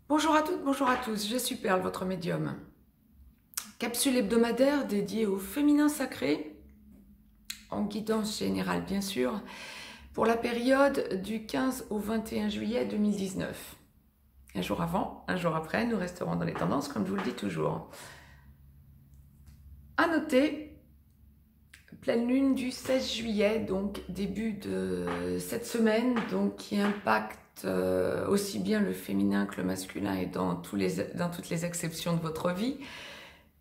Bonjour à toutes, bonjour à tous, je suis Perle, votre médium. Capsule hebdomadaire dédiée au féminin sacré, en guidance générale bien sûr, pour la période du 15 au 21 juillet 2019. Un jour avant, un jour après, nous resterons dans les tendances comme je vous le dis toujours. À noter, pleine lune du 16 juillet, donc début de cette semaine, donc qui impacte aussi bien le féminin que le masculin et dans toutes les exceptions de votre vie.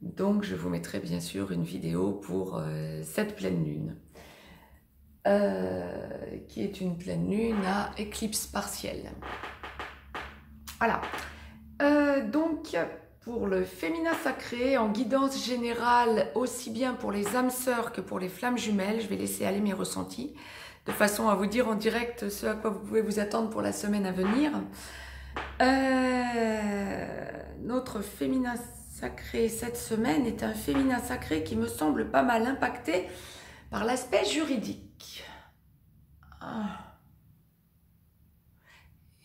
Donc je vous mettrai bien sûr une vidéo pour cette pleine lune, qui est une pleine lune à éclipse partielle. Voilà. Donc pour le féminin sacré, en guidance générale, aussi bien pour les âmes sœurs que pour les flammes jumelles, je vais laisser aller mes ressentis, de façon à vous dire en direct ce à quoi vous pouvez vous attendre pour la semaine à venir. Notre féminin sacré cette semaine est un féminin sacré qui me semble pas mal impacté par l'aspect juridique.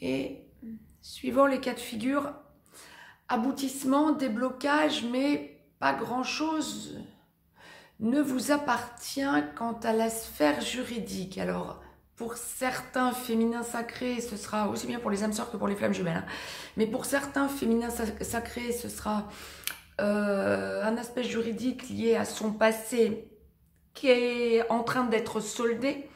Et suivant les cas de figure, aboutissement, déblocage, mais pas grand-chose ne vous appartient quant à la sphère juridique. Alors, pour certains féminins sacrés, ce sera aussi bien pour les âmes sœurs que pour les flammes jumelles, hein. Mais pour certains féminins sacrés, ce sera un aspect juridique lié à son passé qui est en train d'être soldé.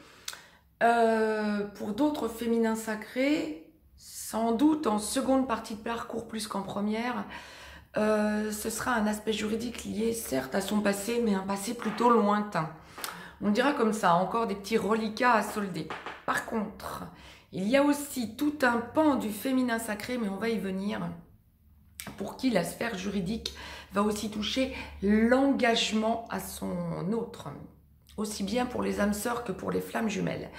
Pour d'autres féminins sacrés, sans doute en seconde partie de parcours plus qu'en première, ce sera un aspect juridique lié certes à son passé, mais un passé plutôt lointain. On dira comme ça, encore des petits reliquats à solder. Par contre, il y a aussi tout un pan du féminin sacré, mais on va y venir, pour qui la sphère juridique va aussi toucher l'engagement à son autre, aussi bien pour les âmes sœurs que pour les flammes jumelles.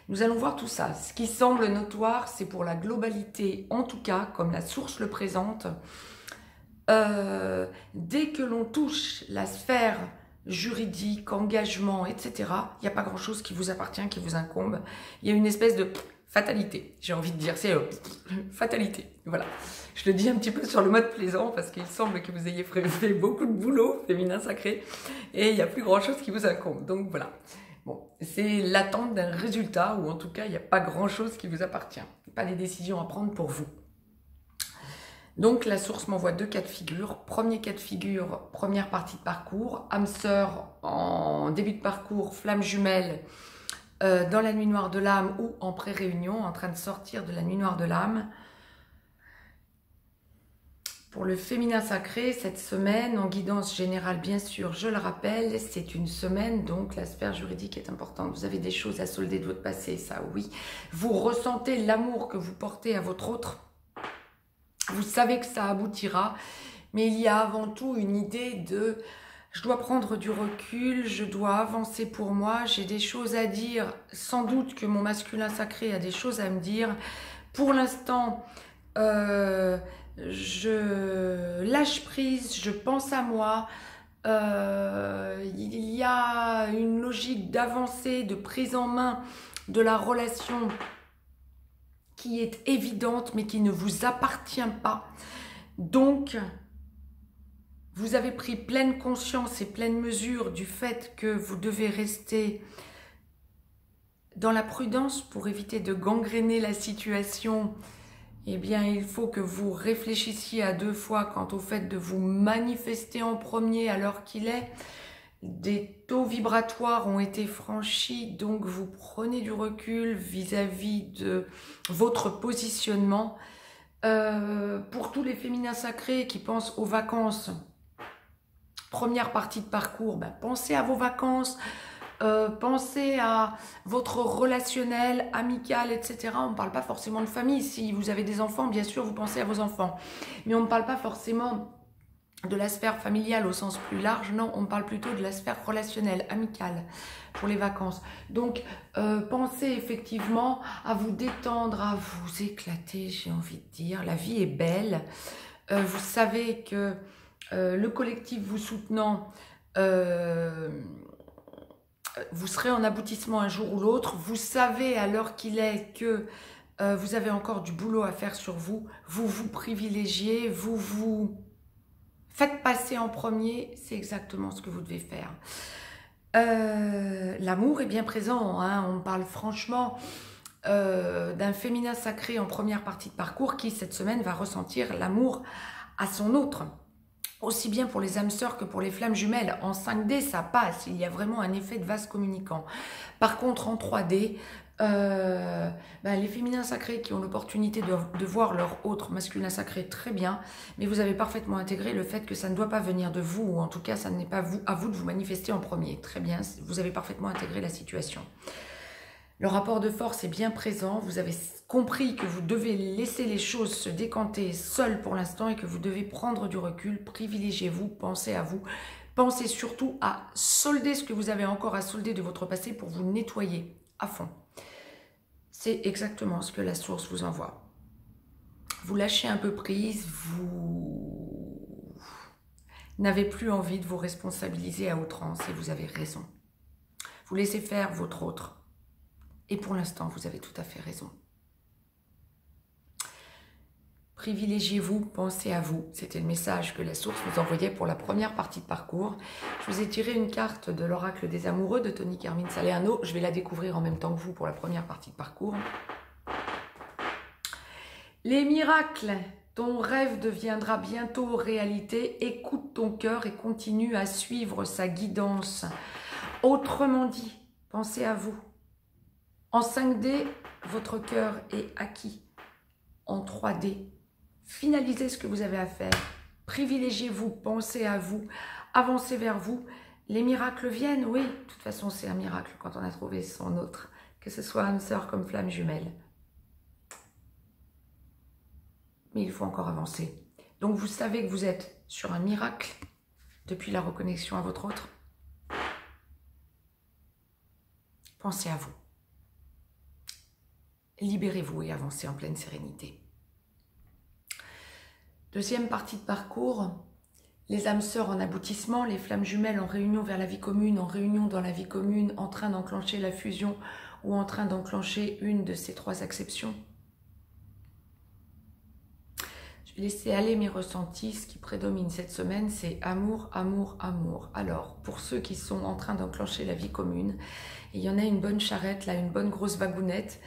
Nous allons voir tout ça. Ce qui semble notoire, c'est pour la globalité, en tout cas, comme la source le présente. Dès que l'on touche la sphère juridique, engagement, etc., il n'y a pas grand-chose qui vous appartient, qui vous incombe. Il y a une espèce de fatalité, j'ai envie de dire, c'est fatalité. Voilà. Je le dis un petit peu sur le mode plaisant parce qu'il semble que vous ayez fait beaucoup de boulot, féminin sacré, et il n'y a plus grand-chose qui vous incombe. Donc voilà. Bon, c'est l'attente d'un résultat, ou en tout cas, il n'y a pas grand-chose qui vous appartient. Pas des décisions à prendre pour vous. Donc la source m'envoie deux cas de figure. Premier cas de figure, première partie de parcours, âme sœur en début de parcours, flamme jumelle dans la nuit noire de l'âme ou en pré-réunion, en train de sortir de la nuit noire de l'âme. Pour le féminin sacré, cette semaine, en guidance générale, bien sûr, je le rappelle, c'est une semaine, donc la sphère juridique est importante. Vous avez des choses à solder de votre passé, ça oui. Vous ressentez l'amour que vous portez à votre autre. Vous savez que ça aboutira, mais il y a avant tout une idée de « je dois prendre du recul, je dois avancer pour moi, j'ai des choses à dire, sans doute que mon masculin sacré a des choses à me dire. Pour l'instant, je lâche prise, je pense à moi, il y a une logique d'avancée, de prise en main de la relation qui est évidente mais qui ne vous appartient pas. Donc, vous avez pris pleine conscience et pleine mesure du fait que vous devez rester dans la prudence pour éviter de gangréner la situation. Eh bien, il faut que vous réfléchissiez à deux fois quant au fait de vous manifester en premier à l'heure qu'il est. Des taux vibratoires ont été franchis, donc vous prenez du recul vis-à-vis de votre positionnement. Pour tous les féminins sacrés qui pensent aux vacances, première partie de parcours, ben, pensez à vos vacances, pensez à votre relationnel, amical, etc. On ne parle pas forcément de famille. Si vous avez des enfants, bien sûr, vous pensez à vos enfants. Mais on ne parle pas forcément de la sphère familiale au sens plus large, non, on parle plutôt de la sphère relationnelle, amicale, pour les vacances. Donc, pensez effectivement à vous détendre, à vous éclater, j'ai envie de dire. La vie est belle. Vous savez que le collectif vous soutenant, vous serez en aboutissement un jour ou l'autre. Vous savez à l'heure qu'il est que Vous avez encore du boulot à faire sur vous. Vous vous privilégiez, vous vous faites passer en premier. C'est exactement ce que vous devez faire. L'amour est bien présent, hein, on parle franchement d'un féminin sacré en première partie de parcours qui cette semaine va ressentir l'amour à son autre. Aussi bien pour les âmes sœurs que pour les flammes jumelles. En 5D, ça passe, il y a vraiment un effet de vase communicant. Par contre, en 3D, les féminins sacrés qui ont l'opportunité de voir leur autre masculin sacré, très bien, mais vous avez parfaitement intégré le fait que ça ne doit pas venir de vous, ou en tout cas, ça n'est pas à vous de vous manifester en premier. Très bien, vous avez parfaitement intégré la situation. Le rapport de force est bien présent, vous avez compris que vous devez laisser les choses se décanter seules pour l'instant et que vous devez prendre du recul, privilégiez-vous, pensez à vous, pensez surtout à solder ce que vous avez encore à solder de votre passé pour vous nettoyer à fond. C'est exactement ce que la source vous envoie. Vous lâchez un peu prise, vous n'avez plus envie de vous responsabiliser à outrance et vous avez raison. Vous laissez faire votre autre. Et pour l'instant, vous avez tout à fait raison. Privilégiez-vous, pensez à vous. C'était le message que la source vous envoyait pour la première partie de parcours. Je vous ai tiré une carte de l'oracle des amoureux de Tony Carmine Salerno. Je vais la découvrir en même temps que vous pour la première partie de parcours. Les miracles, ton rêve deviendra bientôt réalité. Écoute ton cœur et continue à suivre sa guidance. Autrement dit, pensez à vous. En 5D, votre cœur est acquis. En 3D, finalisez ce que vous avez à faire. Privilégiez-vous, pensez à vous, avancez vers vous. Les miracles viennent, oui. De toute façon, c'est un miracle quand on a trouvé son autre. Que ce soit âme sœur comme flamme jumelle. Mais il faut encore avancer. Donc, vous savez que vous êtes sur un miracle depuis la reconnexion à votre autre. Pensez à vous. Libérez-vous et avancez en pleine sérénité. Deuxième partie de parcours, les âmes sœurs en aboutissement, les flammes jumelles en réunion vers la vie commune, en réunion dans la vie commune, en train d'enclencher la fusion ou en train d'enclencher une de ces trois acceptions. Je vais laisser aller mes ressentis. Ce qui prédomine cette semaine, c'est amour, amour, amour. Alors, pour ceux qui sont en train d'enclencher la vie commune, il y en a une bonne charrette, là, une bonne grosse wagounette,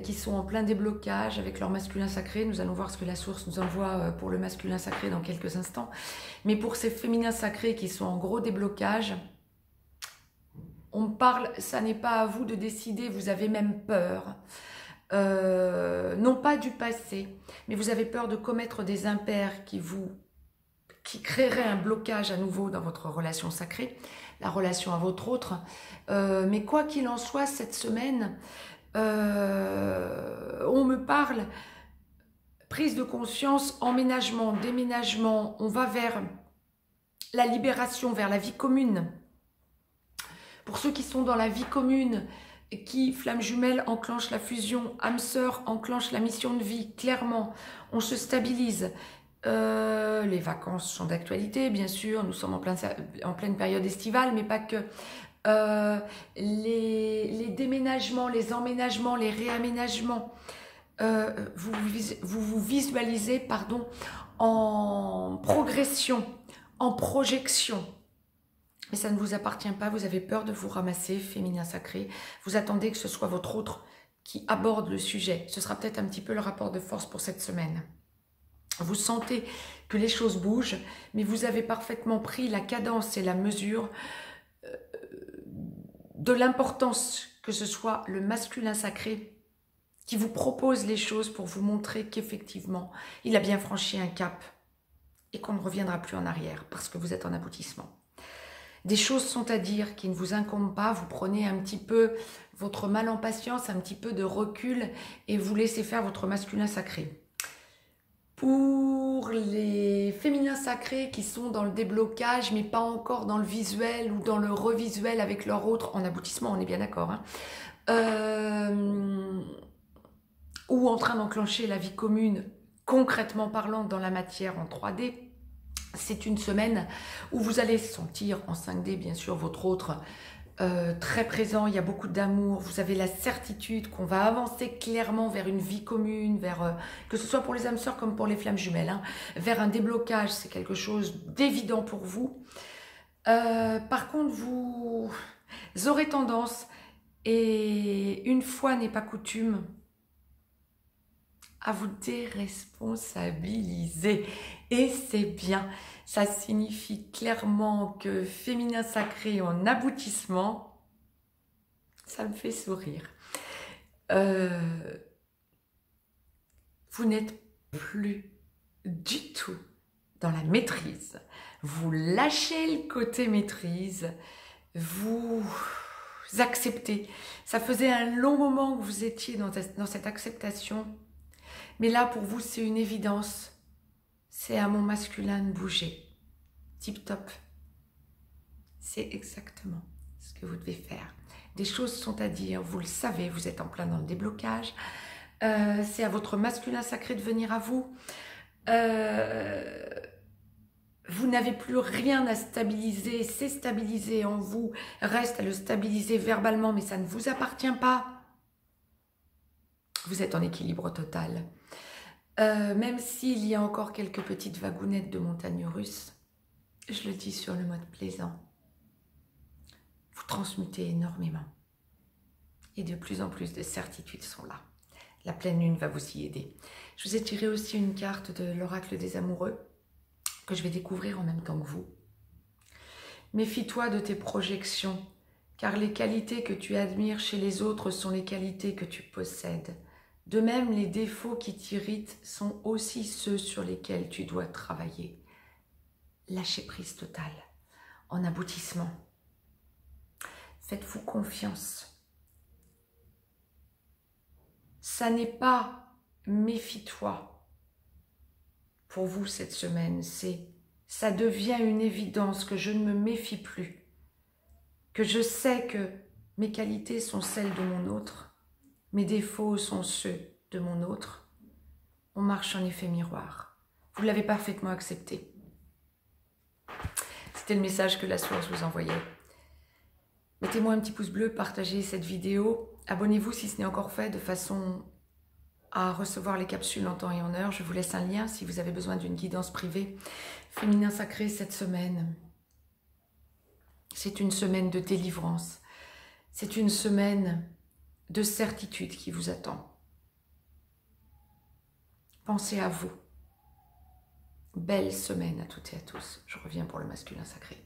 qui sont en plein déblocage avec leur masculin sacré. Nous allons voir ce que la source nous envoie pour le masculin sacré dans quelques instants. Mais pour ces féminins sacrés qui sont en gros déblocage, on parle, ça n'est pas à vous de décider, vous avez même peur. Non pas du passé, mais vous avez peur de commettre des impairs qui créeraient un blocage à nouveau dans votre relation sacrée, la relation à votre autre. Mais quoi qu'il en soit, cette semaine, on me parle prise de conscience, emménagement, déménagement, on va vers la libération, vers la vie commune. Pour ceux qui sont dans la vie commune, qui, flamme jumelle, enclenche la fusion, âme sœur enclenche la mission de vie, clairement, on se stabilise. Les vacances sont d'actualité, bien sûr, nous sommes en pleine période estivale, mais pas que. Les déménagements, les emménagements, les réaménagements, vous vous visualisez, pardon, en progression, en projection. Mais ça ne vous appartient pas, vous avez peur de vous ramasser, féminin sacré. Vous attendez que ce soit votre autre qui aborde le sujet. Ce sera peut-être un petit peu le rapport de force pour cette semaine. Vous sentez que les choses bougent, mais vous avez parfaitement pris la cadence et la mesure de l'importance que ce soit le masculin sacré qui vous propose les choses pour vous montrer qu'effectivement, il a bien franchi un cap et qu'on ne reviendra plus en arrière parce que vous êtes en aboutissement. Des choses sont à dire qui ne vous incombent pas, vous prenez un petit peu votre mal en patience, un petit peu de recul et vous laissez faire votre masculin sacré. Pour les féminins sacrés qui sont dans le déblocage mais pas encore dans le visuel ou dans le revisuel avec leur autre, en aboutissement, on est bien d'accord, hein, ou en train d'enclencher la vie commune, concrètement parlant dans la matière en 3D, c'est une semaine où vous allez sentir en 5D, bien sûr, votre autre très présent, il y a beaucoup d'amour, vous avez la certitude qu'on va avancer clairement vers une vie commune, vers que ce soit pour les âmes sœurs comme pour les flammes jumelles, hein, vers un déblocage, c'est quelque chose d'évident pour vous. Par contre, vous aurez tendance, et une fois n'est pas coutume, à vous déresponsabiliser. Et c'est bien. Ça signifie clairement que féminin sacré en aboutissement, ça me fait sourire. Vous n'êtes plus du tout dans la maîtrise. Vous lâchez le côté maîtrise. Vous acceptez. Ça faisait un long moment que vous étiez dans cette acceptation. Mais là, pour vous, c'est une évidence. C'est à mon masculin de bouger. Tip top. C'est exactement ce que vous devez faire. Des choses sont à dire, vous le savez, vous êtes en plein dans le déblocage. C'est à votre masculin sacré de venir à vous. Vous n'avez plus rien à stabiliser, c'est stabilisé en vous. Reste à le stabiliser verbalement, mais ça ne vous appartient pas. Vous êtes en équilibre total. Même s'il y a encore quelques petites vagounettes de montagnes russes, je le dis sur le mode plaisant, vous transmutez énormément. Et de plus en plus de certitudes sont là. La pleine lune va vous y aider. Je vous ai tiré aussi une carte de l'oracle des amoureux, que je vais découvrir en même temps que vous. Méfie-toi de tes projections, car les qualités que tu admires chez les autres sont les qualités que tu possèdes. De même, les défauts qui t'irritent sont aussi ceux sur lesquels tu dois travailler. Lâchez prise totale, en aboutissement. Faites-vous confiance. Ça n'est pas méfie-toi pour vous cette semaine, ça devient une évidence que je ne me méfie plus, que je sais que mes qualités sont celles de mon autre, mes défauts sont ceux de mon autre. On marche en effet miroir. Vous l'avez parfaitement accepté. C'était le message que la source vous envoyait. Mettez-moi un petit pouce bleu, partagez cette vidéo. Abonnez-vous si ce n'est encore fait de façon à recevoir les capsules en temps et en heure. Je vous laisse un lien si vous avez besoin d'une guidance privée. Féminin sacré cette semaine. C'est une semaine de délivrance. C'est une semaine de certitude qui vous attend. Pensez à vous. Belle semaine à toutes et à tous. Je reviens pour le masculin sacré.